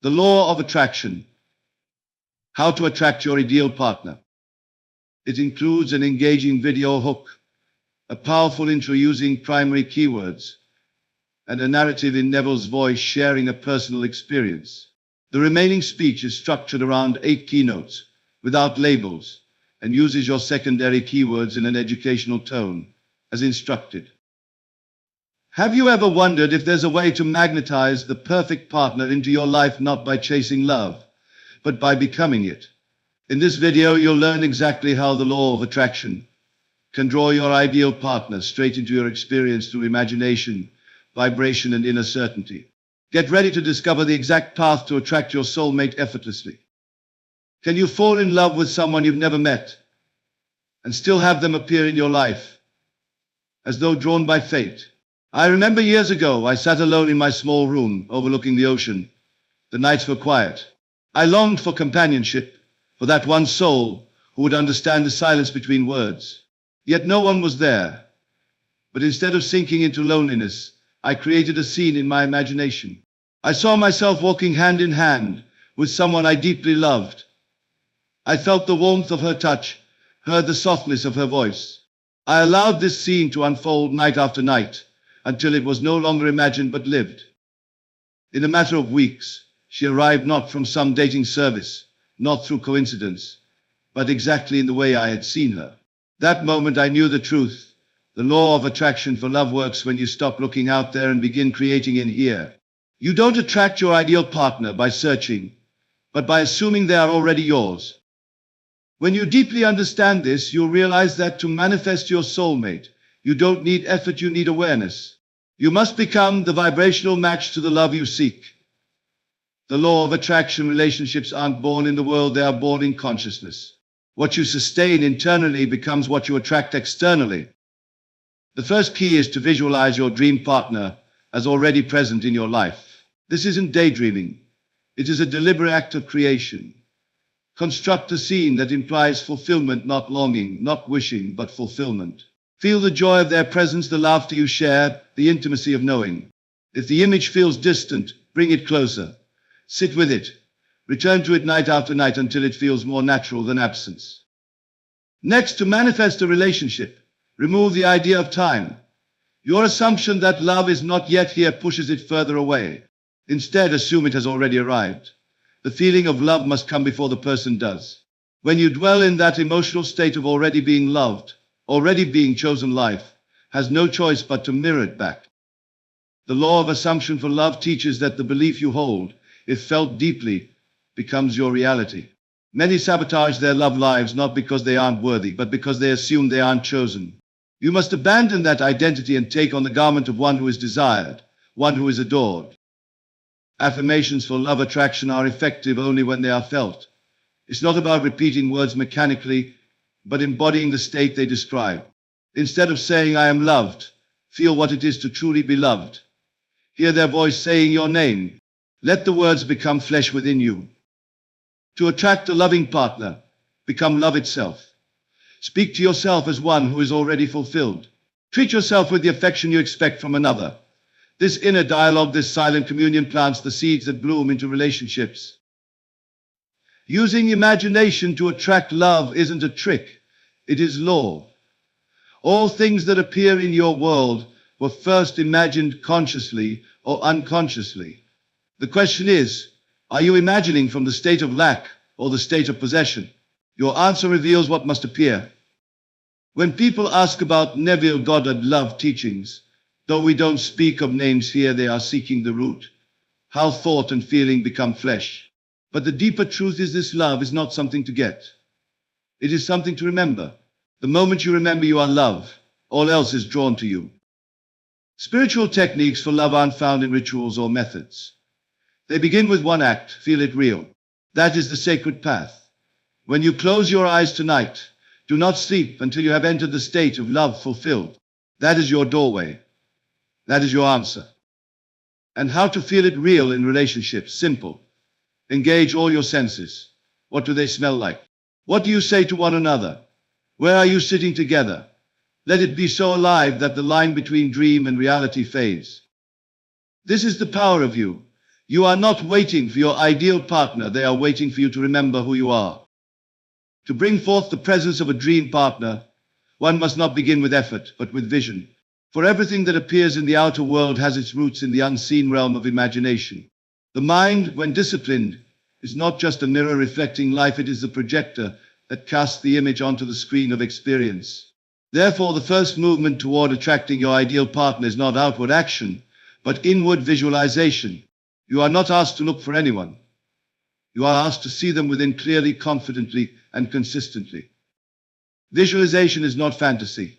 The law of attraction. How to attract your ideal partner. It includes an engaging video hook, a powerful intro using primary keywords, and a narrative in Neville's voice sharing a personal experience. The remaining speech is structured around 8 keynotes, without labels, and uses your secondary keywords in an educational tone, as instructed. Have you ever wondered if there's a way to magnetize the perfect partner into your life not by chasing love, but by becoming it? In this video, you'll learn exactly how the law of attraction can draw your ideal partner straight into your experience through imagination, vibration, and inner certainty. Get ready to discover the exact path to attract your soulmate effortlessly. Can you fall in love with someone you've never met and still have them appear in your life as though drawn by fate? I remember years ago, I sat alone in my small room overlooking the ocean. The nights were quiet. I longed for companionship, for that one soul who would understand the silence between words. Yet no one was there. But instead of sinking into loneliness, I created a scene in my imagination. I saw myself walking hand in hand with someone I deeply loved. I felt the warmth of her touch, heard the softness of her voice. I allowed this scene to unfold night after night, until it was no longer imagined but lived. In a matter of weeks, she arrived not from some dating service, not through coincidence, but exactly in the way I had seen her. That moment I knew the truth. The law of attraction for love works when you stop looking out there and begin creating in here. You don't attract your ideal partner by searching, but by assuming they are already yours. When you deeply understand this, you'll realize that to manifest your soulmate, you don't need effort, you need awareness. You must become the vibrational match to the love you seek. The law of attraction: relationships aren't born in the world, they are born in consciousness. What you sustain internally becomes what you attract externally. The first key is to visualize your dream partner as already present in your life. This isn't daydreaming. It is a deliberate act of creation. Construct a scene that implies fulfillment, not longing, not wishing, but fulfillment. Feel the joy of their presence, the laughter you share, the intimacy of knowing. If the image feels distant, bring it closer. Sit with it. Return to it night after night until it feels more natural than absence. Next, to manifest a relationship, remove the idea of time. Your assumption that love is not yet here pushes it further away. Instead, assume it has already arrived. The feeling of love must come before the person does. When you dwell in that emotional state of already being loved, already being chosen, life has no choice but to mirror it back. The law of assumption for love teaches that the belief you hold, if felt deeply, becomes your reality. Many sabotage their love lives not because they aren't worthy, but because they assume they aren't chosen. You must abandon that identity and take on the garment of one who is desired, one who is adored. Affirmations for love attraction are effective only when they are felt. It's not about repeating words mechanically, but embodying the state they describe. Instead of saying, "I am loved," feel what it is to truly be loved. Hear their voice saying your name. Let the words become flesh within you. To attract a loving partner, become love itself. Speak to yourself as one who is already fulfilled. Treat yourself with the affection you expect from another. This inner dialogue, this silent communion plants the seeds that bloom into relationships. Using imagination to attract love isn't a trick. It is law. All things that appear in your world were first imagined consciously or unconsciously. The question is, are you imagining from the state of lack or the state of possession? Your answer reveals what must appear. When people ask about Neville Goddard love teachings, though we don't speak of names here, they are seeking the root, how thought and feeling become flesh. But the deeper truth is this: love is not something to get. It is something to remember. The moment you remember you are loved, all else is drawn to you. Spiritual techniques for love aren't found in rituals or methods. They begin with one act: feel it real. That is the sacred path. When you close your eyes tonight, do not sleep until you have entered the state of love fulfilled. That is your doorway. That is your answer. And how to feel it real in relationships? Simple. Engage all your senses. What do they smell like? What do you say to one another? Where are you sitting together? Let it be so alive that the line between dream and reality fades. This is the power of you. You are not waiting for your ideal partner, they are waiting for you to remember who you are. To bring forth the presence of a dream partner, one must not begin with effort, but with vision. For everything that appears in the outer world has its roots in the unseen realm of imagination. The mind, when disciplined, is not just a mirror reflecting life, it is the projector that casts the image onto the screen of experience. Therefore, the first movement toward attracting your ideal partner is not outward action, but inward visualization. You are not asked to look for anyone. You are asked to see them within clearly, confidently, and consistently. Visualization is not fantasy.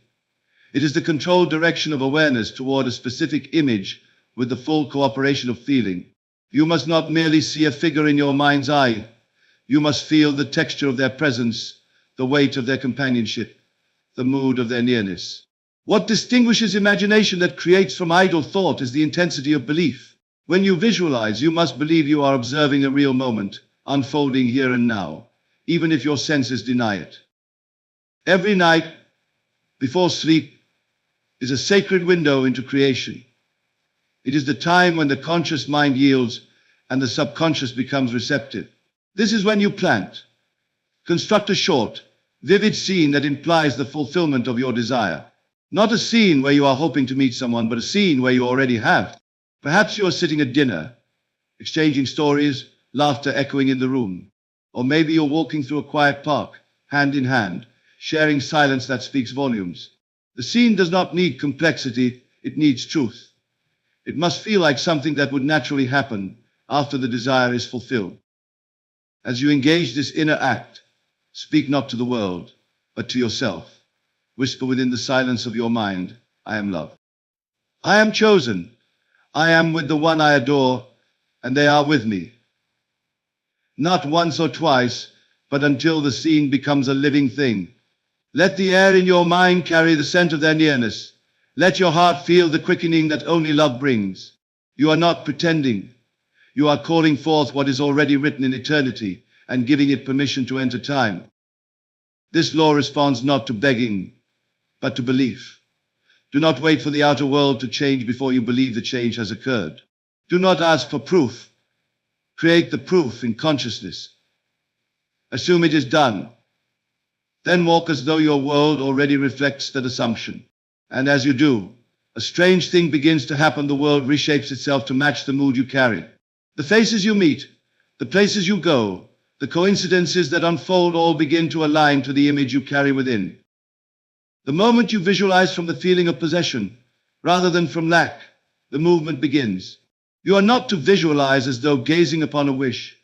It is the controlled direction of awareness toward a specific image with the full cooperation of feeling. You must not merely see a figure in your mind's eye. You must feel the texture of their presence, the weight of their companionship, the mood of their nearness. What distinguishes imagination that creates from idle thought is the intensity of belief. When you visualize, you must believe you are observing a real moment, unfolding here and now, even if your senses deny it. Every night, before sleep, is a sacred window into creation. It is the time when the conscious mind yields and the subconscious becomes receptive. This is when you plant. Construct a short, vivid scene that implies the fulfillment of your desire. Not a scene where you are hoping to meet someone, but a scene where you already have. Perhaps you are sitting at dinner, exchanging stories, laughter echoing in the room. Or maybe you're walking through a quiet park, hand in hand, sharing silence that speaks volumes. The scene does not need complexity, it needs truth. It must feel like something that would naturally happen after the desire is fulfilled. As you engage this inner act, speak not to the world, but to yourself. Whisper within the silence of your mind, I am love. I am chosen. I am with the one I adore, and they are with me. Not once or twice, but until the scene becomes a living thing. Let the air in your mind carry the scent of their nearness. Let your heart feel the quickening that only love brings. You are not pretending. You are calling forth what is already written in eternity and giving it permission to enter time. This law responds not to begging, but to belief. Do not wait for the outer world to change before you believe the change has occurred. Do not ask for proof. Create the proof in consciousness. Assume it is done. Then walk as though your world already reflects that assumption. And as you do, a strange thing begins to happen. The world reshapes itself to match the mood you carry. The faces you meet, the places you go, the coincidences that unfold all begin to align to the image you carry within. The moment you visualize from the feeling of possession, rather than from lack, the movement begins. You are not to visualize as though gazing upon a wish,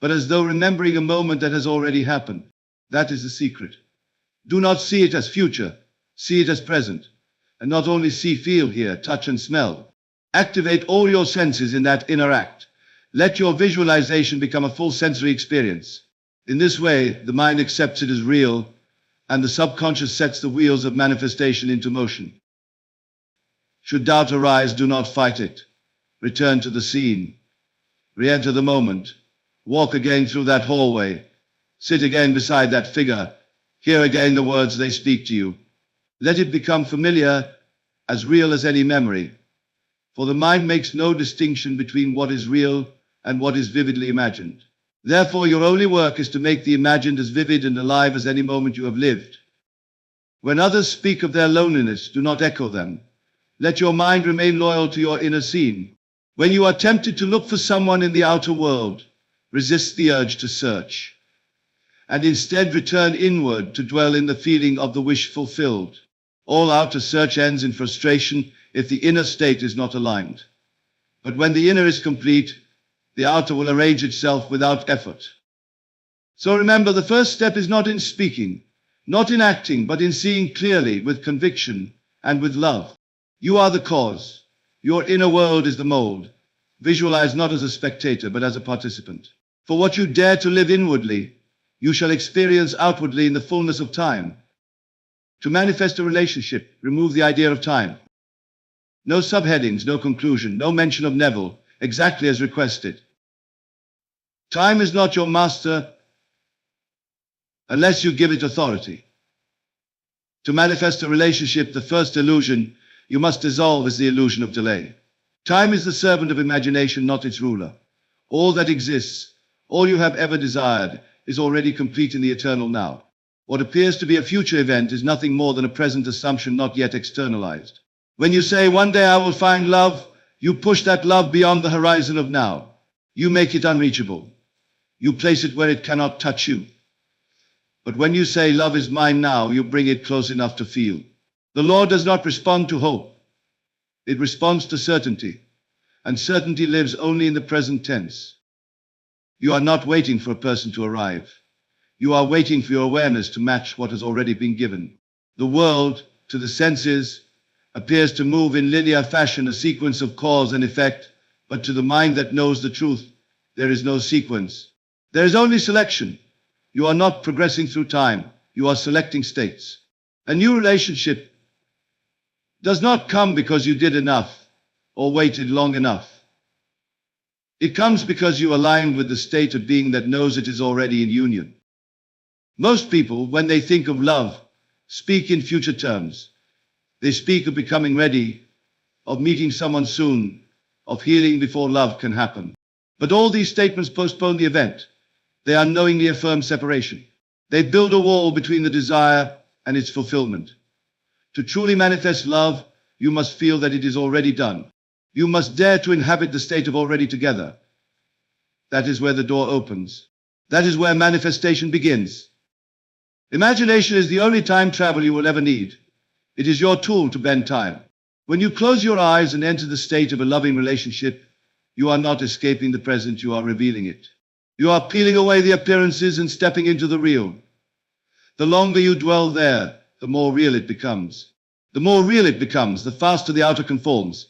but as though remembering a moment that has already happened. That is the secret. Do not see it as future, see it as present. And not only see, feel, hear, touch and smell. Activate all your senses in that inner act. Let your visualization become a full sensory experience. In this way, the mind accepts it as real, and the subconscious sets the wheels of manifestation into motion. Should doubt arise, do not fight it. Return to the scene. Re-enter the moment. Walk again through that hallway. Sit again beside that figure. Hear again the words they speak to you. Let it become familiar, as real as any memory. For the mind makes no distinction between what is real and what is vividly imagined. Therefore, your only work is to make the imagined as vivid and alive as any moment you have lived. When others speak of their loneliness, do not echo them. Let your mind remain loyal to your inner scene. When you are tempted to look for someone in the outer world, resist the urge to search, and instead return inward to dwell in the feeling of the wish fulfilled. All outer search ends in frustration if the inner state is not aligned. But when the inner is complete, the outer will arrange itself without effort. So remember, the first step is not in speaking, not in acting, but in seeing clearly, with conviction, and with love. You are the cause. Your inner world is the mold. Visualize not as a spectator, but as a participant. For what you dare to live inwardly, you shall experience outwardly in the fullness of time. To manifest a relationship, remove the idea of time. No subheadings, no conclusion, no mention of Neville, exactly as requested. Time is not your master unless you give it authority. To manifest a relationship, the first illusion you must dissolve is the illusion of delay. Time is the servant of imagination, not its ruler. All that exists, all you have ever desired, is already complete in the eternal now. What appears to be a future event is nothing more than a present assumption not yet externalized. When you say, "One day I will find love," you push that love beyond the horizon of now. You make it unreachable. You place it where it cannot touch you. But when you say, "Love is mine now," you bring it close enough to feel. The law does not respond to hope. It responds to certainty. And certainty lives only in the present tense. You are not waiting for a person to arrive. You are waiting for your awareness to match what has already been given. The world, to the senses, appears to move in linear fashion, a sequence of cause and effect, but to the mind that knows the truth, there is no sequence. There is only selection. You are not progressing through time. You are selecting states. A new relationship does not come because you did enough or waited long enough. It comes because you aligned with the state of being that knows it is already in union. Most people, when they think of love, speak in future terms. They speak of becoming ready, of meeting someone soon, of healing before love can happen. But all these statements postpone the event. They unknowingly affirm separation. They build a wall between the desire and its fulfillment. To truly manifest love, you must feel that it is already done. You must dare to inhabit the state of already together. That is where the door opens. That is where manifestation begins. Imagination is the only time travel you will ever need. It is your tool to bend time. When you close your eyes and enter the state of a loving relationship, you are not escaping the present, you are revealing it. You are peeling away the appearances and stepping into the real. The longer you dwell there, the more real it becomes. The more real it becomes, the faster the outer conforms.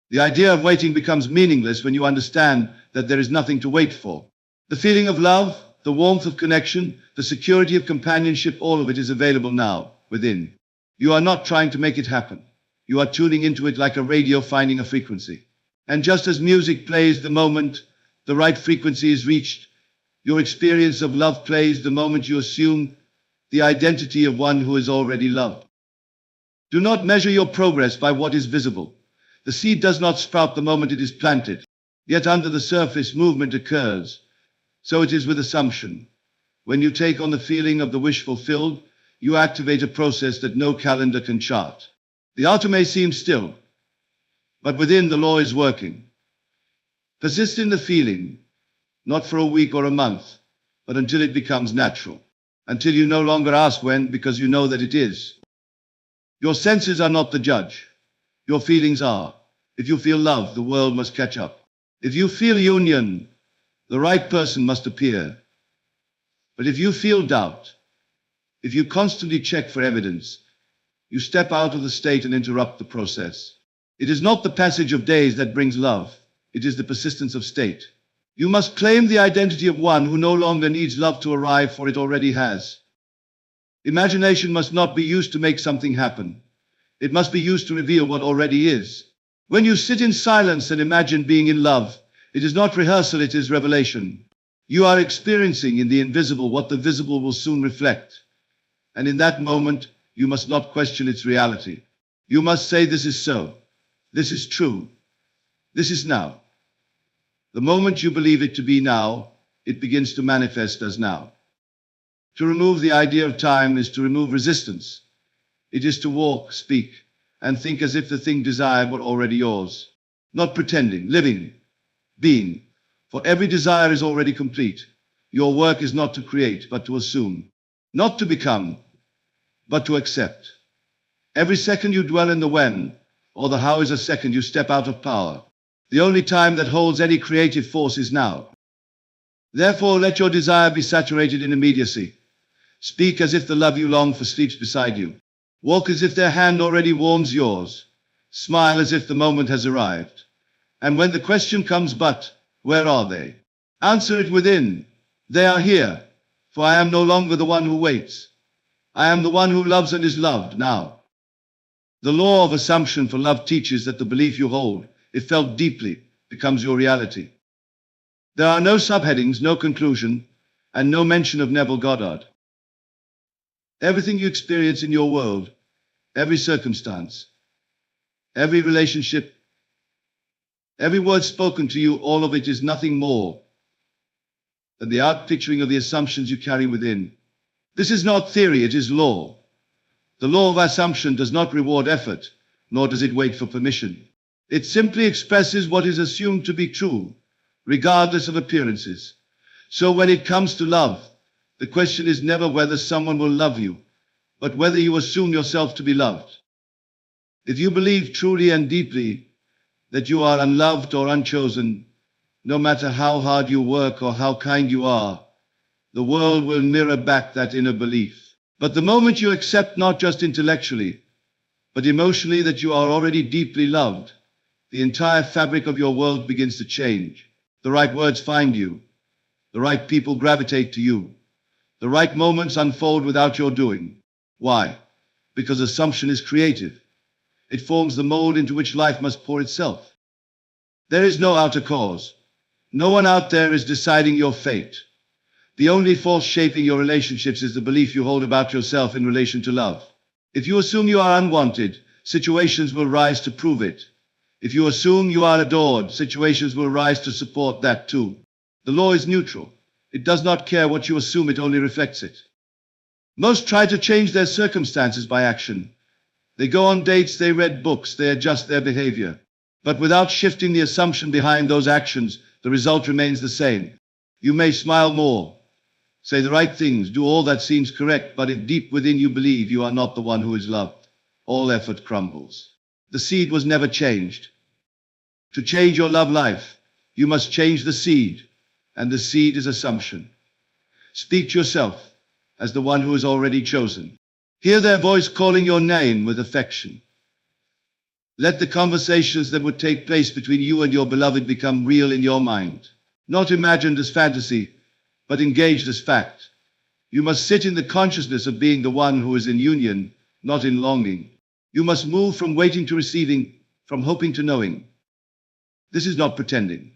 The idea of waiting becomes meaningless when you understand that there is nothing to wait for. The feeling of love, the warmth of connection, the security of companionship, all of it is available now, within. You are not trying to make it happen. You are tuning into it like a radio finding a frequency. And just as music plays the moment the right frequency is reached, your experience of love plays the moment you assume the identity of one who is already loved. Do not measure your progress by what is visible. The seed does not sprout the moment it is planted. Yet under the surface movement occurs. So it is with assumption. When you take on the feeling of the wish fulfilled, you activate a process that no calendar can chart. The outer may seem still, but within the law is working. Persist in the feeling, not for a week or a month, but until it becomes natural. Until you no longer ask when, because you know that it is. Your senses are not the judge. Your feelings are. If you feel love, the world must catch up. If you feel union, the right person must appear. But if you feel doubt, if you constantly check for evidence, you step out of the state and interrupt the process. It is not the passage of days that brings love. It is the persistence of state. You must claim the identity of one who no longer needs love to arrive, for it already has. Imagination must not be used to make something happen. It must be used to reveal what already is. When you sit in silence and imagine being in love, it is not rehearsal, it is revelation. You are experiencing in the invisible what the visible will soon reflect. And in that moment, you must not question its reality. You must say, "This is so. This is true. This is now." The moment you believe it to be now, it begins to manifest as now. To remove the idea of time is to remove resistance. It is to walk, speak, and think as if the thing desired were already yours. Not pretending, living, being. For every desire is already complete. Your work is not to create, but to assume. Not to become, but to accept. Every second you dwell in the when, or the how is a second you step out of power. The only time that holds any creative force is now. Therefore, let your desire be saturated in immediacy. Speak as if the love you long for sleeps beside you. Walk as if their hand already warms yours. Smile as if the moment has arrived. And when the question comes, "But where are they?" answer it within. They are here, for I am no longer the one who waits. I am the one who loves and is loved now. The law of assumption for love teaches that the belief you hold, if felt deeply, becomes your reality. There are no subheadings, no conclusion, and no mention of Neville Goddard. Everything you experience in your world, every circumstance, every relationship, Every word spoken to you, all of it is nothing more than the outpicturing of the assumptions you carry within. This is not theory, it is law. The law of assumption does not reward effort, nor does it wait for permission. It simply expresses what is assumed to be true, regardless of appearances. So when it comes to love, the question is never whether someone will love you, but whether you assume yourself to be loved. If you believe truly and deeply that you are unloved or unchosen, no matter how hard you work or how kind you are, the world will mirror back that inner belief. But the moment you accept not just intellectually, but emotionally that you are already deeply loved, the entire fabric of your world begins to change. The right words find you. The right people gravitate to you. The right moments unfold without your doing. Why? Because assumption is creative. It forms the mold into which life must pour itself. There is no outer cause. No one out there is deciding your fate. The only force shaping your relationships is the belief you hold about yourself in relation to love. If you assume you are unwanted, situations will rise to prove it. If you assume you are adored, situations will rise to support that too. The law is neutral. It does not care what you assume, it only reflects it. Most try to change their circumstances by action. They go on dates, they read books, they adjust their behavior. But without shifting the assumption behind those actions, the result remains the same. You may smile more, say the right things, do all that seems correct, but if deep within you believe you are not the one who is loved, all effort crumbles. The seed was never changed. To change your love life, you must change the seed, and the seed is assumption. Speak to yourself as the one who is already chosen. Hear their voice calling your name with affection. Let the conversations that would take place between you and your beloved become real in your mind, not imagined as fantasy, but engaged as fact. You must sit in the consciousness of being the one who is in union, not in longing. You must move from waiting to receiving, from hoping to knowing. This is not pretending.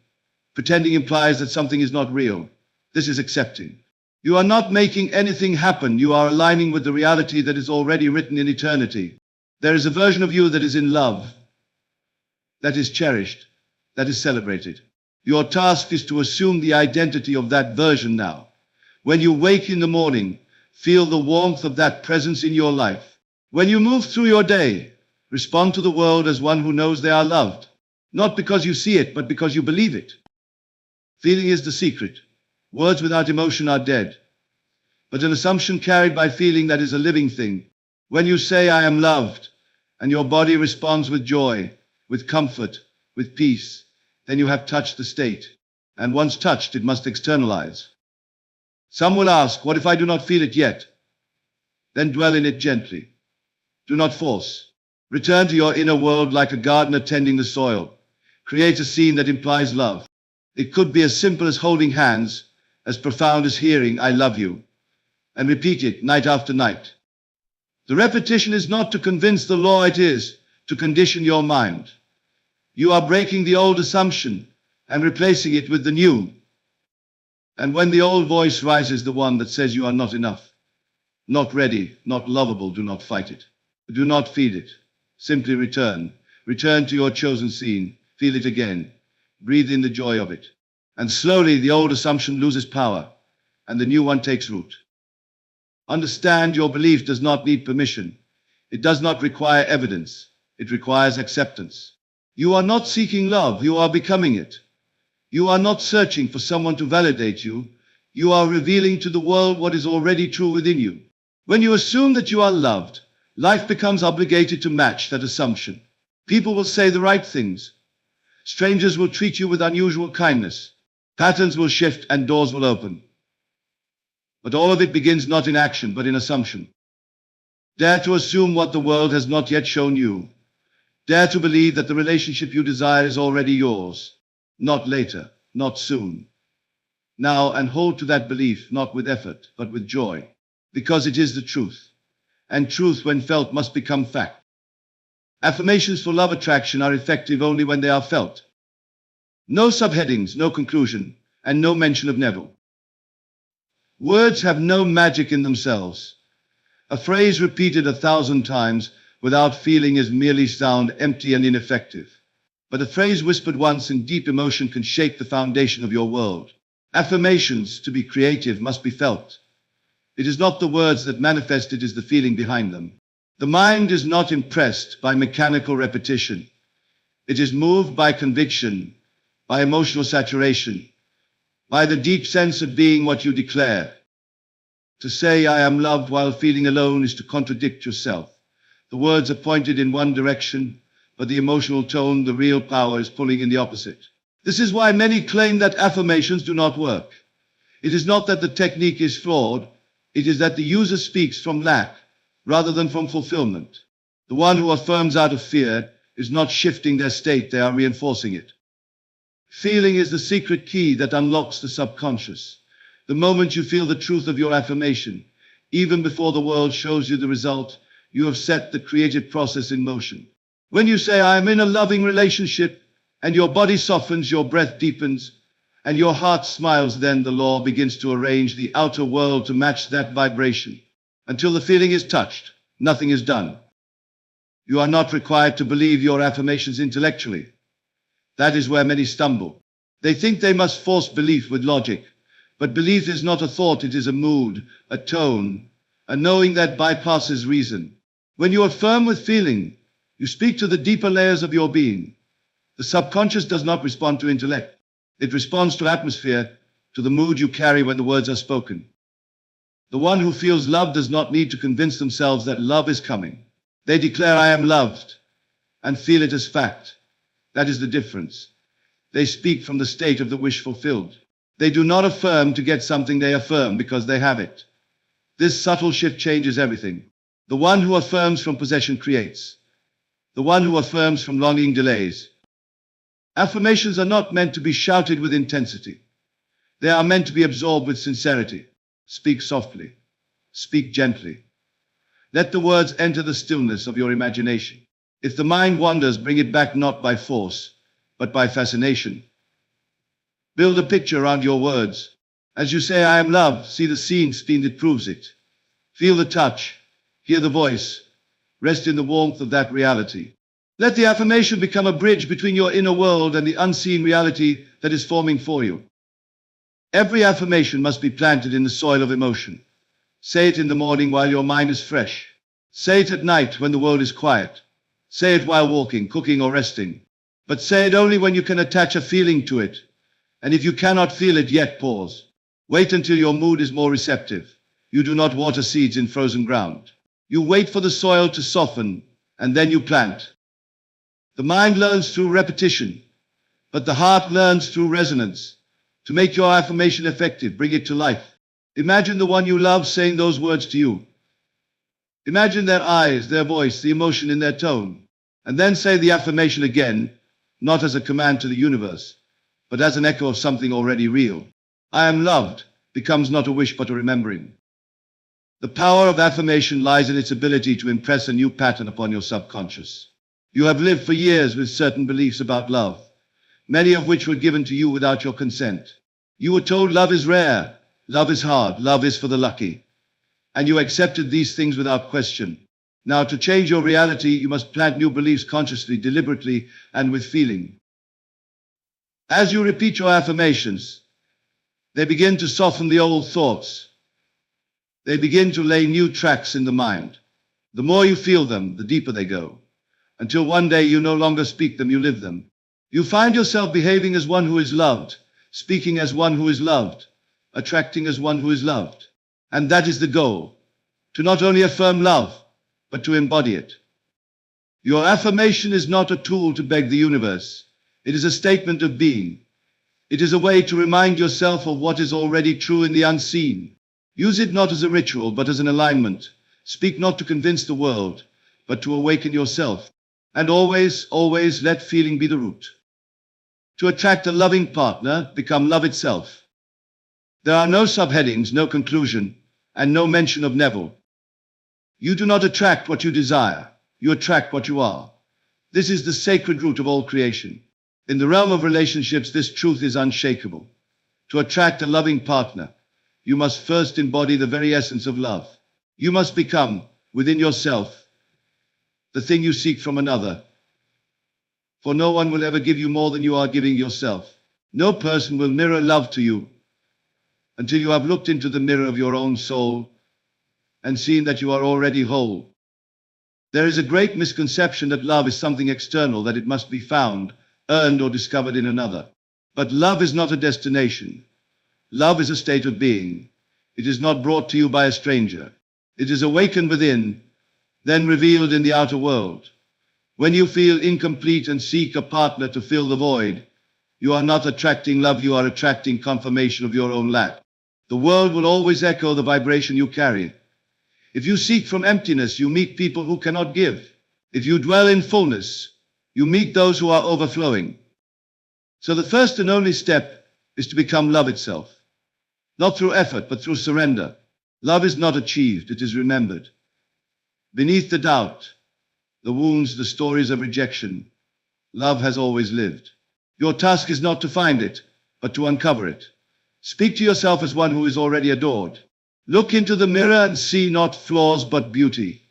Pretending implies that something is not real. This is accepting. You are not making anything happen. You are aligning with the reality that is already written in eternity. There is a version of you that is in love, that is cherished, that is celebrated. Your task is to assume the identity of that version now. When you wake in the morning, feel the warmth of that presence in your life. When you move through your day, respond to the world as one who knows they are loved. Not because you see it, but because you believe it. Feeling is the secret. Words without emotion are dead. But an assumption carried by feeling, that is a living thing. When you say, I am loved, and your body responds with joy, with comfort, with peace, then you have touched the state. And once touched, it must externalize. Some will ask, what if I do not feel it yet? Then dwell in it gently. Do not force. Return to your inner world like a gardener tending the soil. Create a scene that implies love. It could be as simple as holding hands, as profound as hearing, I love you, and repeat it night after night. The repetition is not to convince the law, it is to condition your mind. You are breaking the old assumption and replacing it with the new. And when the old voice rises, the one that says you are not enough, not ready, not lovable, do not fight it. Do not feed it. Simply return. Return to your chosen scene. Feel it again. Breathe in the joy of it. And slowly the old assumption loses power and the new one takes root. Understand, your belief does not need permission. It does not require evidence. It requires acceptance. You are not seeking love, you are becoming it. You are not searching for someone to validate you. You are revealing to the world what is already true within you. When you assume that you are loved, life becomes obligated to match that assumption. People will say the right things. Strangers will treat you with unusual kindness. Patterns will shift and doors will open. But all of it begins not in action, but in assumption. Dare to assume what the world has not yet shown you. Dare to believe that the relationship you desire is already yours. Not later, not soon. Now, and hold to that belief, not with effort, but with joy. Because it is the truth. And truth, when felt, must become fact. Affirmations for love attraction are effective only when they are felt. No subheadings, no conclusion, and no mention of Neville. Words have no magic in themselves. A phrase repeated 1,000 times without feeling is merely sound, empty and ineffective. but a phrase whispered once in deep emotion can shake the foundation of your world. Affirmations, to be creative, must be felt. It is not the words that manifest, it is the feeling behind them. The mind is not impressed by mechanical repetition. It is moved by conviction, by emotional saturation, by the deep sense of being what you declare. To say I am loved while feeling alone is to contradict yourself. The words are pointed in one direction, but the emotional tone, the real power, is pulling in the opposite. This is why many claim that affirmations do not work. It is not that the technique is flawed, it is that the user speaks from lack rather than from fulfillment. The one who affirms out of fear is not shifting their state, they are reinforcing it. Feeling is the secret key that unlocks the subconscious. The moment you feel the truth of your affirmation, even before the world shows you the result, you have set the creative process in motion. When you say, I am in a loving relationship, and your body softens, your breath deepens, and your heart smiles, then the law begins to arrange the outer world to match that vibration. Until the feeling is touched, nothing is done. You are not required to believe your affirmations intellectually. That is where many stumble. They think they must force belief with logic. But belief is not a thought, it is a mood, a tone, a knowing that bypasses reason. When you affirm with feeling, you speak to the deeper layers of your being. The subconscious does not respond to intellect. It responds to atmosphere, to the mood you carry when the words are spoken. The one who feels love does not need to convince themselves that love is coming. They declare, I am loved, and feel it as fact. That is the difference. They speak from the state of the wish fulfilled. They do not affirm to get something, they affirm because they have it. This subtle shift changes everything. The one who affirms from possession creates. The one who affirms from longing delays. Affirmations are not meant to be shouted with intensity. They are meant to be absorbed with sincerity. Speak softly. Speak gently. Let the words enter the stillness of your imagination. If the mind wanders, bring it back not by force, but by fascination. Build a picture around your words. As you say, I am loved, see the scene that proves it. Feel the touch, hear the voice, rest in the warmth of that reality. Let the affirmation become a bridge between your inner world and the unseen reality that is forming for you. Every affirmation must be planted in the soil of emotion. Say it in the morning while your mind is fresh. Say it at night when the world is quiet. Say it while walking, cooking, or resting. But say it only when you can attach a feeling to it. And if you cannot feel it yet, pause. Wait until your mood is more receptive. You do not water seeds in frozen ground. You wait for the soil to soften, and then you plant. The mind learns through repetition, but the heart learns through resonance. To make your affirmation effective, bring it to life. Imagine the one you love saying those words to you. Imagine their eyes, their voice, the emotion in their tone. And then say the affirmation again, not as a command to the universe, but as an echo of something already real. I am loved becomes not a wish but a remembering. The power of affirmation lies in its ability to impress a new pattern upon your subconscious. You have lived for years with certain beliefs about love, many of which were given to you without your consent. You were told love is rare, love is hard, love is for the lucky. And you accepted these things without question. Now, to change your reality, you must plant new beliefs consciously, deliberately, and with feeling. As you repeat your affirmations, they begin to soften the old thoughts. They begin to lay new tracks in the mind. The more you feel them, the deeper they go, until one day you no longer speak them, you live them. You find yourself behaving as one who is loved, speaking as one who is loved, attracting as one who is loved. And that is the goal, to not only affirm love, but to embody it. Your affirmation is not a tool to beg the universe. It is a statement of being. It is a way to remind yourself of what is already true in the unseen. Use it not as a ritual, but as an alignment. Speak not to convince the world, but to awaken yourself. And always, always let feeling be the root. To attract a loving partner, become love itself. There are no subheadings, no conclusion, and no mention of Neville. You do not attract what you desire. You attract what you are. This is the sacred root of all creation. In the realm of relationships, this truth is unshakable. To attract a loving partner, you must first embody the very essence of love. You must become, within yourself, the thing you seek from another. For no one will ever give you more than you are giving yourself. No person will mirror love to you until you have looked into the mirror of your own soul and seen that you are already whole. There is a great misconception that love is something external, that it must be found, earned, or discovered in another. But love is not a destination. Love is a state of being. It is not brought to you by a stranger. It is awakened within, then revealed in the outer world. When you feel incomplete and seek a partner to fill the void, you are not attracting love, you are attracting confirmation of your own lack. The world will always echo the vibration you carry. If you seek from emptiness, you meet people who cannot give. If you dwell in fullness, you meet those who are overflowing. So the first and only step is to become love itself. Not through effort, but through surrender. Love is not achieved, it is remembered. Beneath the doubt, the wounds, the stories of rejection, love has always lived. Your task is not to find it, but to uncover it. Speak to yourself as one who is already adored. Look into the mirror and see not flaws but beauty.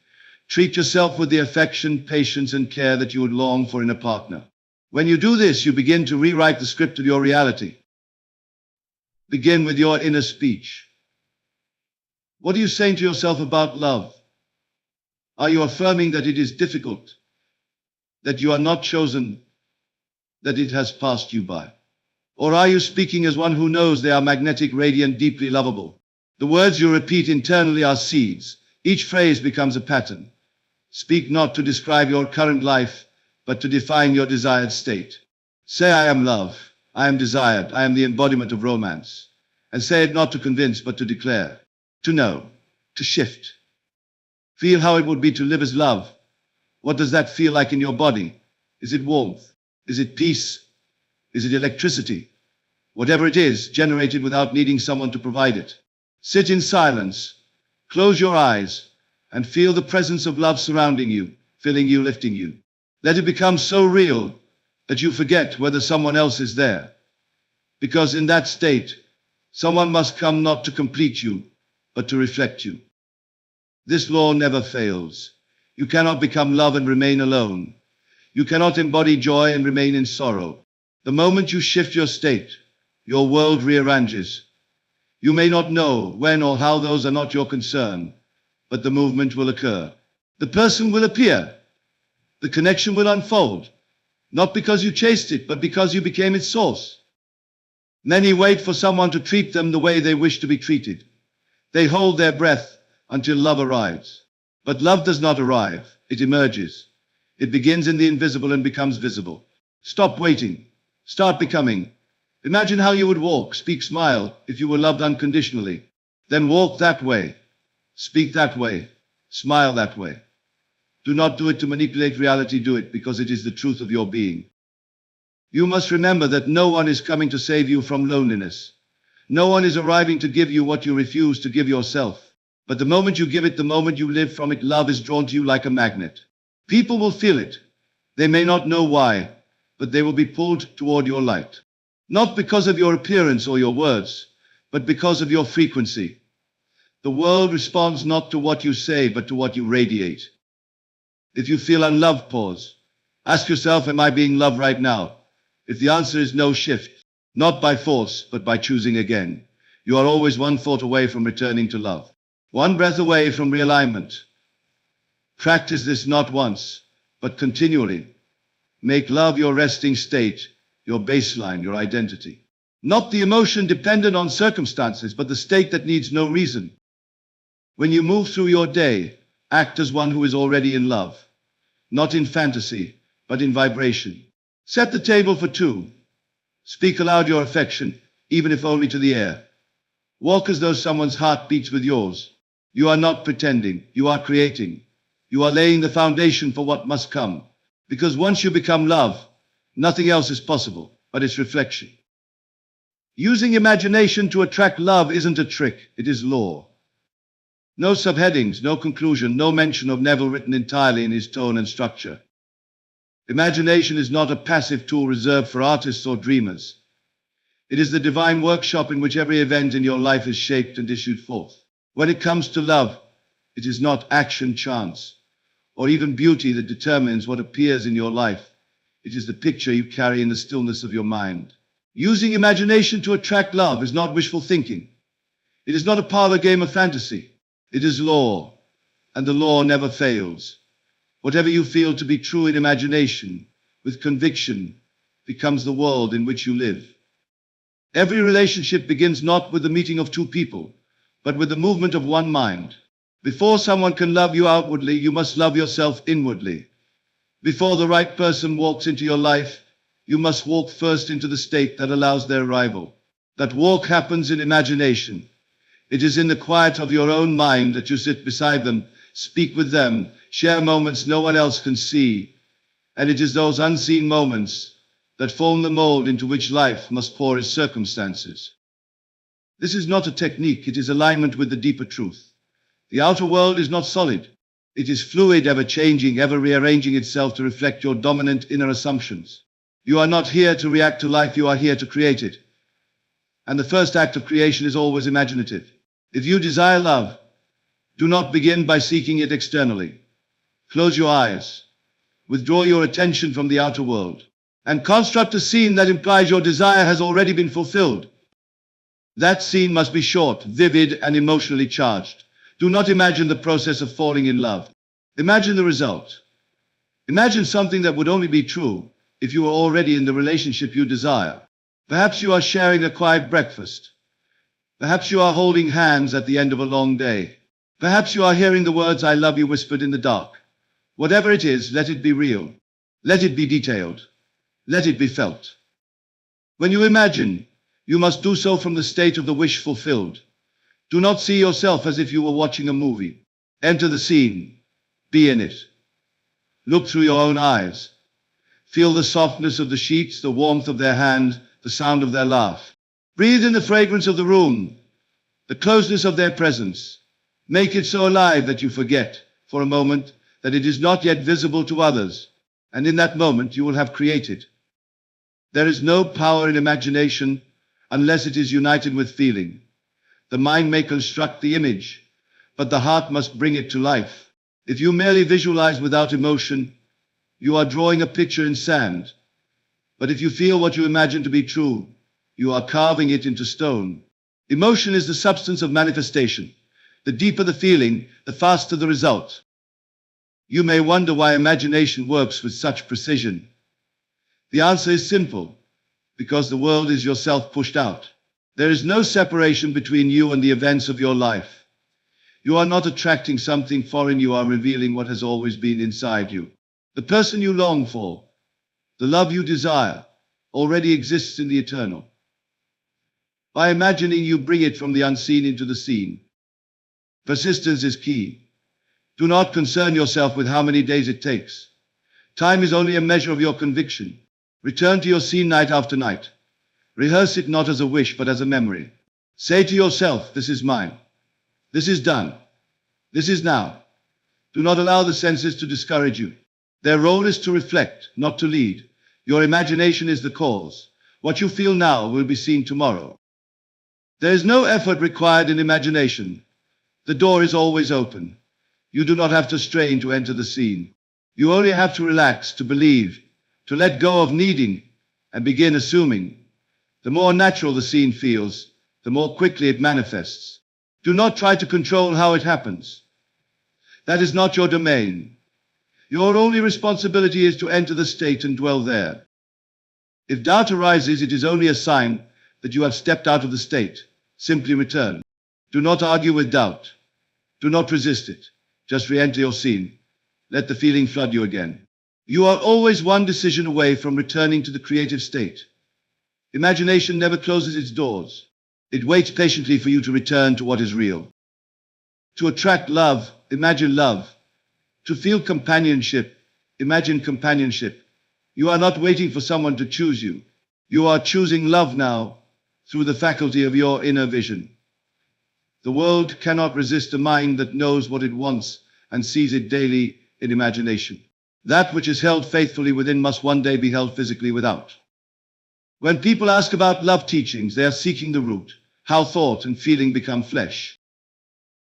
Treat yourself with the affection, patience, and care that you would long for in a partner. When you do this, you begin to rewrite the script of your reality. Begin with your inner speech. What are you saying to yourself about love? Are you affirming that it is difficult, that you are not chosen, that it has passed you by? Or are you speaking as one who knows they are magnetic, radiant, deeply lovable? The words you repeat internally are seeds. Each phrase becomes a pattern. Speak not to describe your current life, but to define your desired state. Say, I am love, I am desired, I am the embodiment of romance. And say it not to convince, but to declare, to know, to shift. Feel how it would be to live as love. What does that feel like in your body? Is it warmth? Is it peace? Is it electricity? Whatever it is, generated without needing someone to provide it. Sit in silence, close your eyes, and feel the presence of love surrounding you, filling you, lifting you. Let it become so real that you forget whether someone else is there. Because in that state, someone must come not to complete you, but to reflect you. This law never fails. You cannot become love and remain alone. You cannot embody joy and remain in sorrow. The moment you shift your state, your world rearranges. You may not know when or how, those are not your concern, but the movement will occur. The person will appear. The connection will unfold, not because you chased it, but because you became its source. Many wait for someone to treat them the way they wish to be treated. They hold their breath until love arrives. But love does not arrive, it emerges. It begins in the invisible and becomes visible. Stop waiting. Start becoming. Imagine how you would walk, speak, smile if you were loved unconditionally. Then walk that way. Speak that way. Smile that way. Do not do it to manipulate reality, do it because it is the truth of your being. You must remember that no one is coming to save you from loneliness. No one is arriving to give you what you refuse to give yourself. But the moment you give it, the moment you live from it, love is drawn to you like a magnet. People will feel it. They may not know why, but they will be pulled toward your light. Not because of your appearance or your words, but because of your frequency. The world responds not to what you say, but to what you radiate. If you feel unloved, pause. Ask yourself, am I being loved right now? If the answer is no, shift. Not by force, but by choosing again. You are always one thought away from returning to love. One breath away from realignment. Practice this not once, but continually. Make love your resting state, your baseline, your identity. Not the emotion dependent on circumstances, but the state that needs no reason. When you move through your day, act as one who is already in love. Not in fantasy, but in vibration. Set the table for two. Speak aloud your affection, even if only to the air. Walk as though someone's heart beats with yours. You are not pretending, you are creating. You are laying the foundation for what must come. Because once you become love, nothing else is possible but its reflection. Using imagination to attract love isn't a trick, it is law. No subheadings, no conclusion, no mention of Neville written entirely in his tone and structure. Imagination is not a passive tool reserved for artists or dreamers. It is the divine workshop in which every event in your life is shaped and issued forth. When it comes to love, it is not action, chance, or even beauty that determines what appears in your life. It is the picture you carry in the stillness of your mind. Using imagination to attract love is not wishful thinking. It is not a parlor game of fantasy. It is law, and the law never fails. Whatever you feel to be true in imagination, with conviction, becomes the world in which you live. Every relationship begins not with the meeting of two people, but with the movement of one mind. Before someone can love you outwardly, you must love yourself inwardly. Before the right person walks into your life, you must walk first into the state that allows their arrival. That walk happens in imagination. It is in the quiet of your own mind that you sit beside them, speak with them, share moments no one else can see. And it is those unseen moments that form the mold into which life must pour its circumstances. This is not a technique, it is alignment with the deeper truth. The outer world is not solid. It is fluid, ever-changing, ever-rearranging itself to reflect your dominant inner assumptions. You are not here to react to life, you are here to create it. And the first act of creation is always imaginative. If you desire love, do not begin by seeking it externally. Close your eyes, withdraw your attention from the outer world, and construct a scene that implies your desire has already been fulfilled. That scene must be short, vivid, and emotionally charged. Do not imagine the process of falling in love. Imagine the result. Imagine something that would only be true if you were already in the relationship you desire. Perhaps you are sharing a quiet breakfast. Perhaps you are holding hands at the end of a long day. Perhaps you are hearing the words "I love you" whispered in the dark. Whatever it is, let it be real. Let it be detailed. Let it be felt. When you imagine, you must do so from the state of the wish fulfilled. Do not see yourself as if you were watching a movie. Enter the scene. Be in it. Look through your own eyes. Feel the softness of the sheets, the warmth of their hand, the sound of their laugh. Breathe in the fragrance of the room, the closeness of their presence. Make it so alive that you forget, for a moment, that it is not yet visible to others, and in that moment you will have created. There is no power in imagination unless it is united with feeling. The mind may construct the image, but the heart must bring it to life. If you merely visualize without emotion, you are drawing a picture in sand. But if you feel what you imagine to be true, you are carving it into stone. Emotion is the substance of manifestation. The deeper the feeling, the faster the result. You may wonder why imagination works with such precision. The answer is simple, because the world is yourself pushed out. There is no separation between you and the events of your life. You are not attracting something foreign, you are revealing what has always been inside you. The person you long for, the love you desire, already exists in the eternal. By imagining, you bring it from the unseen into the seen. Persistence is key. Do not concern yourself with how many days it takes. Time is only a measure of your conviction. Return to your scene night after night. Rehearse it not as a wish, but as a memory. Say to yourself, this is mine. This is done. This is now. Do not allow the senses to discourage you. Their role is to reflect, not to lead. Your imagination is the cause. What you feel now will be seen tomorrow. There is no effort required in imagination. The door is always open. You do not have to strain to enter the scene. You only have to relax, to believe, to let go of needing, and begin assuming. The more natural the scene feels, the more quickly it manifests. Do not try to control how it happens. That is not your domain. Your only responsibility is to enter the state and dwell there. If doubt arises, it is only a sign that you have stepped out of the state. Simply return. Do not argue with doubt. Do not resist it. Just re-enter your scene. Let the feeling flood you again. You are always one decision away from returning to the creative state. Imagination never closes its doors. It waits patiently for you to return to what is real. To attract love, imagine love. To feel companionship, imagine companionship. You are not waiting for someone to choose you. You are choosing love now through the faculty of your inner vision. The world cannot resist a mind that knows what it wants and sees it daily in imagination. That which is held faithfully within must one day be held physically without. When people ask about love teachings, they are seeking the root, how thought and feeling become flesh.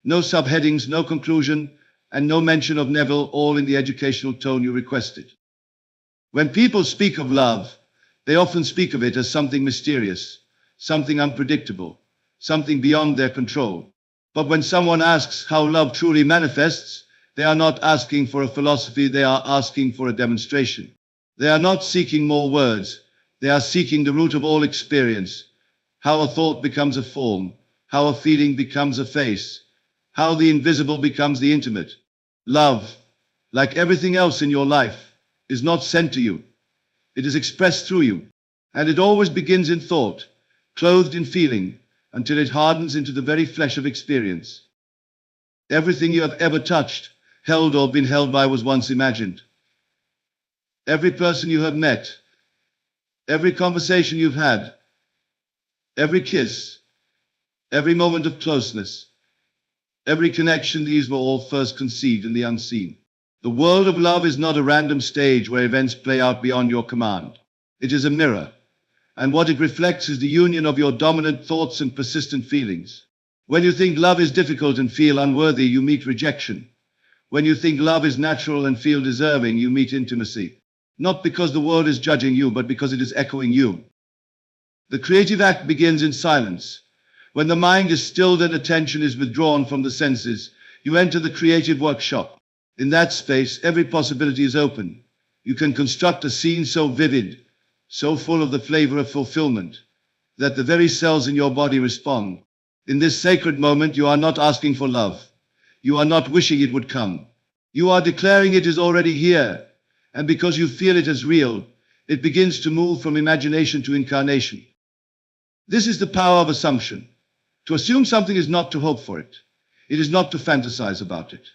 No subheadings, no conclusion, and no mention of Neville, all in the educational tone you requested. When people speak of love, they often speak of it as something mysterious, something unpredictable, something beyond their control. But when someone asks how love truly manifests, they are not asking for a philosophy, they are asking for a demonstration. They are not seeking more words, they are seeking the root of all experience. How a thought becomes a form, how a feeling becomes a face, how the invisible becomes the intimate. Love, like everything else in your life, is not sent to you. It is expressed through you. And it always begins in thought, clothed in feeling, until it hardens into the very flesh of experience. Everything you have ever touched, held or been held by was once imagined. Every person you have met, every conversation you've had, every kiss, every moment of closeness, every connection, these were all first conceived in the unseen. The world of love is not a random stage where events play out beyond your command. It is a mirror, and what it reflects is the union of your dominant thoughts and persistent feelings. When you think love is difficult and feel unworthy, you meet rejection. When you think love is natural and feel deserving, you meet intimacy. Not because the world is judging you, but because it is echoing you. The creative act begins in silence. When the mind is stilled and attention is withdrawn from the senses, you enter the creative workshop. In that space, every possibility is open. You can construct a scene so vivid, so full of the flavor of fulfillment, that the very cells in your body respond. In this sacred moment, you are not asking for love. You are not wishing it would come. You are declaring it is already here, and because you feel it as real, it begins to move from imagination to incarnation. This is the power of assumption. To assume something is not to hope for it. It is not to fantasize about it.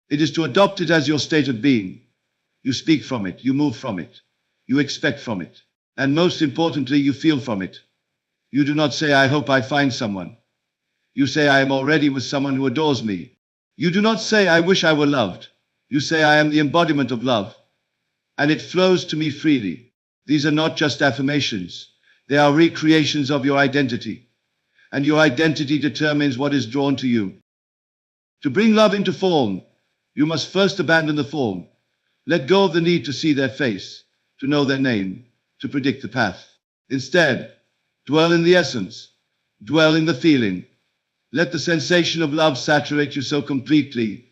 It is to adopt it as your state of being. You speak from it, you move from it, you expect from it, and most importantly, you feel from it. You do not say, I hope I find someone. You say, I am already with someone who adores me. You do not say, I wish I were loved. You say, I am the embodiment of love, and it flows to me freely. These are not just affirmations. They are recreations of your identity, and your identity determines what is drawn to you. To bring love into form, you must first abandon the form. Let go of the need to see their face, to know their name, to predict the path. Instead, dwell in the essence, dwell in the feeling. Let the sensation of love saturate you so completely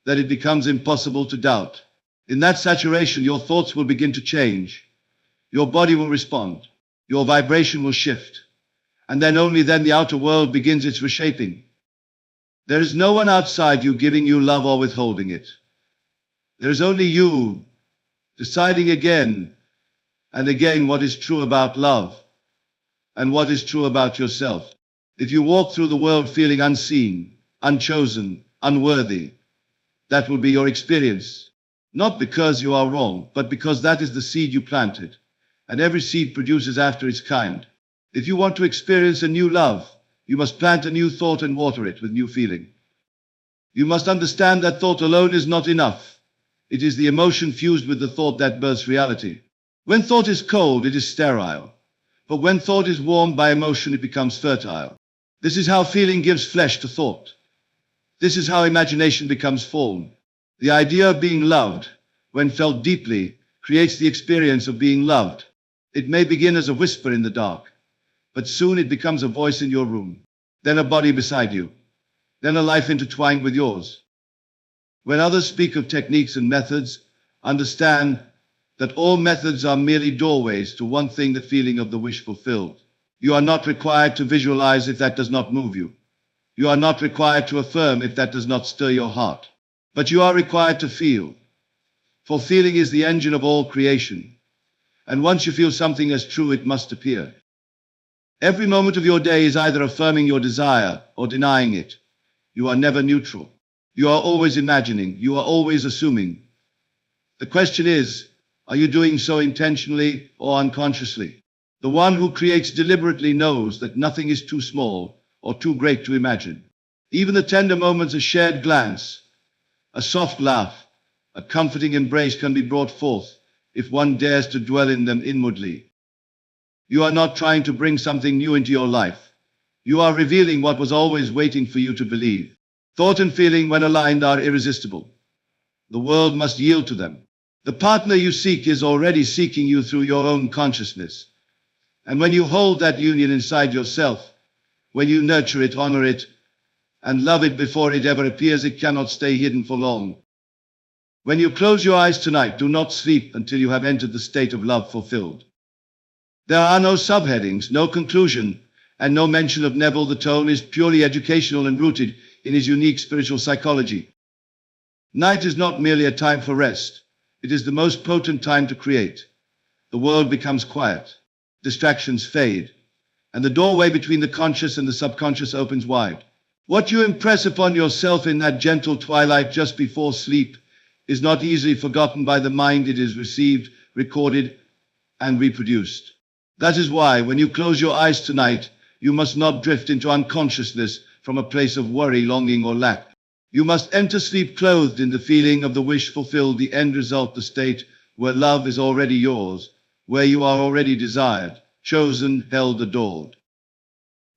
that it becomes impossible to doubt. In that saturation, your thoughts will begin to change. Your body will respond. Your vibration will shift. And then only then the outer world begins its reshaping. There is no one outside you giving you love or withholding it. There is only you deciding again and again what is true about love and what is true about yourself. If you walk through the world feeling unseen, unchosen, unworthy, that will be your experience. Not because you are wrong, but because that is the seed you planted, and every seed produces after its kind. If you want to experience a new love, you must plant a new thought and water it with new feeling. You must understand that thought alone is not enough. It is the emotion fused with the thought that births reality. When thought is cold, it is sterile. But when thought is warmed by emotion, it becomes fertile. This is how feeling gives flesh to thought. This is how imagination becomes form. The idea of being loved, when felt deeply, creates the experience of being loved. It may begin as a whisper in the dark, but soon it becomes a voice in your room, then a body beside you, then a life intertwined with yours. When others speak of techniques and methods, understand that all methods are merely doorways to one thing, the feeling of the wish fulfilled. You are not required to visualize if that does not move you. You are not required to affirm if that does not stir your heart. But you are required to feel. For feeling is the engine of all creation. And once you feel something as true, it must appear. Every moment of your day is either affirming your desire or denying it. You are never neutral. You are always imagining. You are always assuming. The question is, are you doing so intentionally or unconsciously? The one who creates deliberately knows that nothing is too small or too great to imagine. Even the tender moments, a shared glance, a soft laugh, a comforting embrace can be brought forth if one dares to dwell in them inwardly. You are not trying to bring something new into your life. You are revealing what was always waiting for you to believe. Thought and feeling, when aligned, are irresistible. The world must yield to them. The partner you seek is already seeking you through your own consciousness. And when you hold that union inside yourself, when you nurture it, honor it, and love it before it ever appears, it cannot stay hidden for long. When you close your eyes tonight, do not sleep until you have entered the state of love fulfilled. There are no subheadings, no conclusion, and no mention of Neville. The tone is purely educational and rooted in his unique spiritual psychology. Night is not merely a time for rest. It is the most potent time to create. The world becomes quiet. Distractions fade. And the doorway between the conscious and the subconscious opens wide. What you impress upon yourself in that gentle twilight just before sleep is not easily forgotten by the mind. It is received, recorded, and reproduced. That is why, when you close your eyes tonight, you must not drift into unconsciousness from a place of worry, longing, or lack. You must enter sleep clothed in the feeling of the wish fulfilled, the end result, the state where love is already yours, where you are already desired, chosen, held, adored.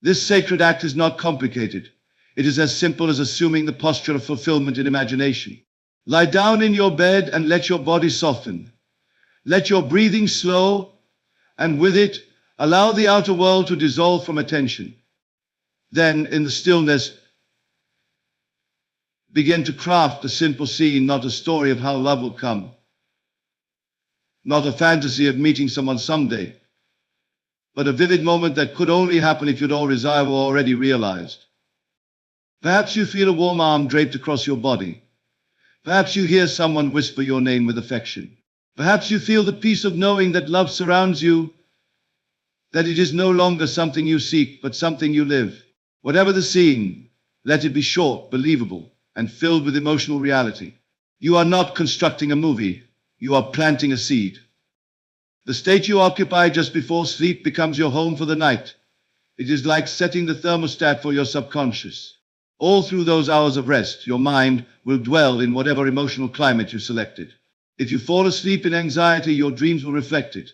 This sacred act is not complicated. It is as simple as assuming the posture of fulfillment in imagination. Lie down in your bed and let your body soften. Let your breathing slow, and with it, allow the outer world to dissolve from attention. Then, in the stillness, begin to craft a simple scene, not a story of how love will come, not a fantasy of meeting someone someday, but a vivid moment that could only happen if your desire were already realized. Perhaps you feel a warm arm draped across your body. Perhaps you hear someone whisper your name with affection. Perhaps you feel the peace of knowing that love surrounds you, that it is no longer something you seek, but something you live. Whatever the scene, let it be short, believable, and filled with emotional reality. You are not constructing a movie, you are planting a seed. The state you occupy just before sleep becomes your home for the night. It is like setting the thermostat for your subconscious. All through those hours of rest, your mind will dwell in whatever emotional climate you selected. If you fall asleep in anxiety, your dreams will reflect it,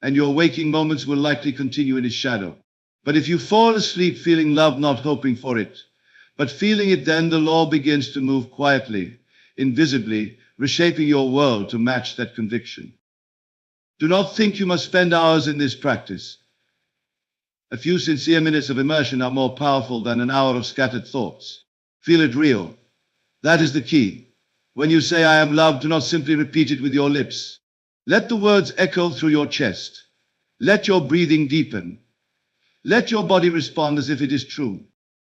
and your waking moments will likely continue in its shadow. But if you fall asleep feeling love, not hoping for it, but feeling it, then the law begins to move quietly, invisibly, reshaping your world to match that conviction. Do not think you must spend hours in this practice. A few sincere minutes of immersion are more powerful than an hour of scattered thoughts. Feel it real. That is the key. When you say, "I am loved," do not simply repeat it with your lips. Let the words echo through your chest. Let your breathing deepen. Let your body respond as if it is true.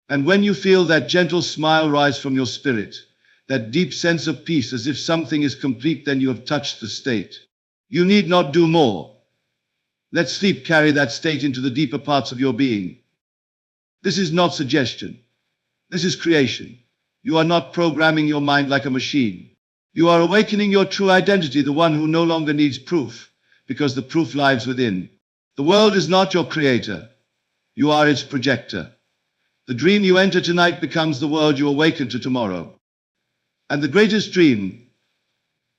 And when you feel that gentle smile rise from your spirit, that deep sense of peace as if something is complete, then you have touched the state. You need not do more. Let sleep carry that state into the deeper parts of your being. This is not suggestion. This is creation. You are not programming your mind like a machine. You are awakening your true identity, the one who no longer needs proof, because the proof lies within. The world is not your creator. You are its projector. The dream you enter tonight becomes the world you awaken to tomorrow. And the greatest dream,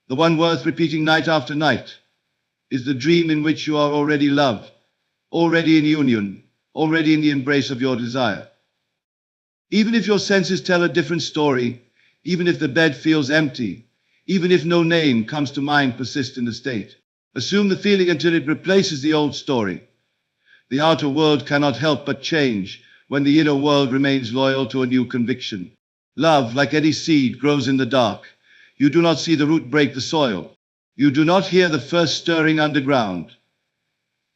the one worth repeating night after night, is the dream in which you are already loved, already in union, already in the embrace of your desire. Even if your senses tell a different story, even if the bed feels empty, even if no name comes to mind, persist in the state. Assume the feeling until it replaces the old story. The outer world cannot help but change when the inner world remains loyal to a new conviction. Love, like any seed, grows in the dark. You do not see the root break the soil. You do not hear the first stirring underground.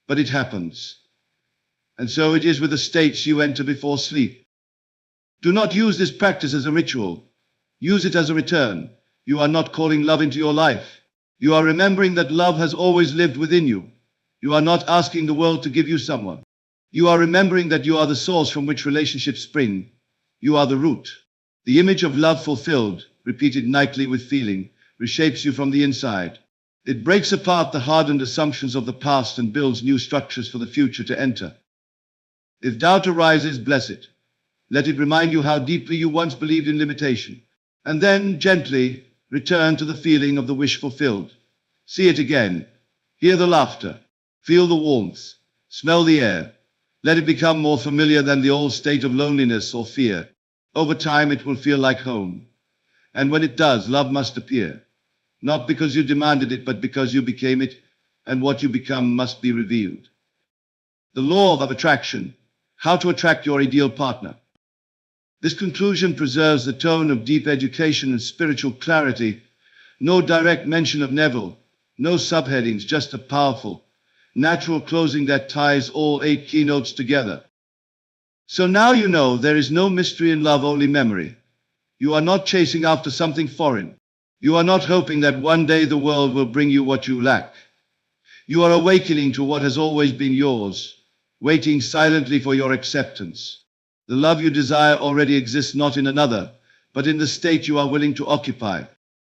But it happens. And so it is with the states you enter before sleep. Do not use this practice as a ritual. Use it as a return. You are not calling love into your life. You are remembering that love has always lived within you. You are not asking the world to give you someone. You are remembering that you are the source from which relationships spring. You are the root. The image of love fulfilled, repeated nightly with feeling, reshapes you from the inside. It breaks apart the hardened assumptions of the past and builds new structures for the future to enter. If doubt arises, bless it. Let it remind you how deeply you once believed in limitation. And then, gently, return to the feeling of the wish fulfilled. See it again. Hear the laughter. Feel the warmth. Smell the air. Let it become more familiar than the old state of loneliness or fear. Over time, it will feel like home. And when it does, love must appear. not because you demanded it, but because you became it, and what you become must be revealed. The law of attraction, how to attract your ideal partner. This conclusion preserves the tone of deep education and spiritual clarity. No direct mention of Neville, no subheadings, just a powerful, natural closing that ties all 8 keynotes together. So now you know there is no mystery in love, only memory. You are not chasing after something foreign. You are not hoping that one day the world will bring you what you lack. You are awakening to what has always been yours, waiting silently for your acceptance. The love you desire already exists, not in another, but in the state you are willing to occupy.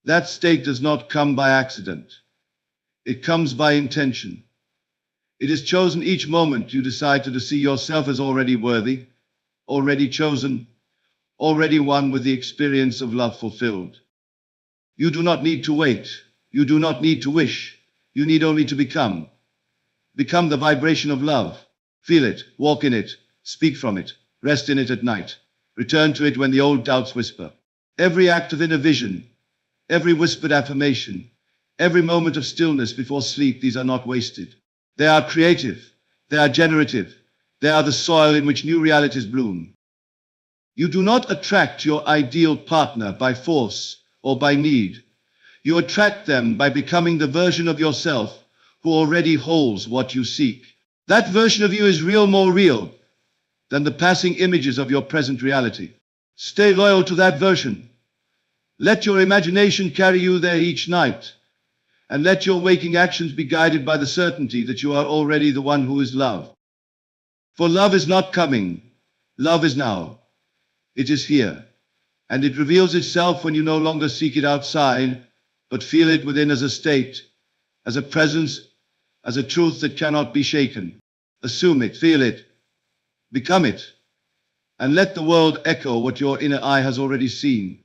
That state does not come by accident. It comes by intention. It is chosen each moment you decide to see yourself as already worthy, already chosen, already one with the experience of love fulfilled. You do not need to wait. You do not need to wish. You need only to become. Become the vibration of love. Feel it, walk in it, speak from it, rest in it at night. Return to it when the old doubts whisper. Every act of inner vision, every whispered affirmation, every moment of stillness before sleep, these are not wasted. They are creative. They are generative. They are the soil in which new realities bloom. You do not attract your ideal partner by force or by need. You attract them by becoming the version of yourself who already holds what you seek. That version of you is real, more real than the passing images of your present reality. Stay loyal to that version. Let your imagination carry you there each night, and let your waking actions be guided by the certainty that you are already the one who is love. For love is not coming. Love is now. It is here. And it reveals itself when you no longer seek it outside, but feel it within as a state, as a presence, as a truth that cannot be shaken. Assume it, feel it, become it, and let the world echo what your inner eye has already seen.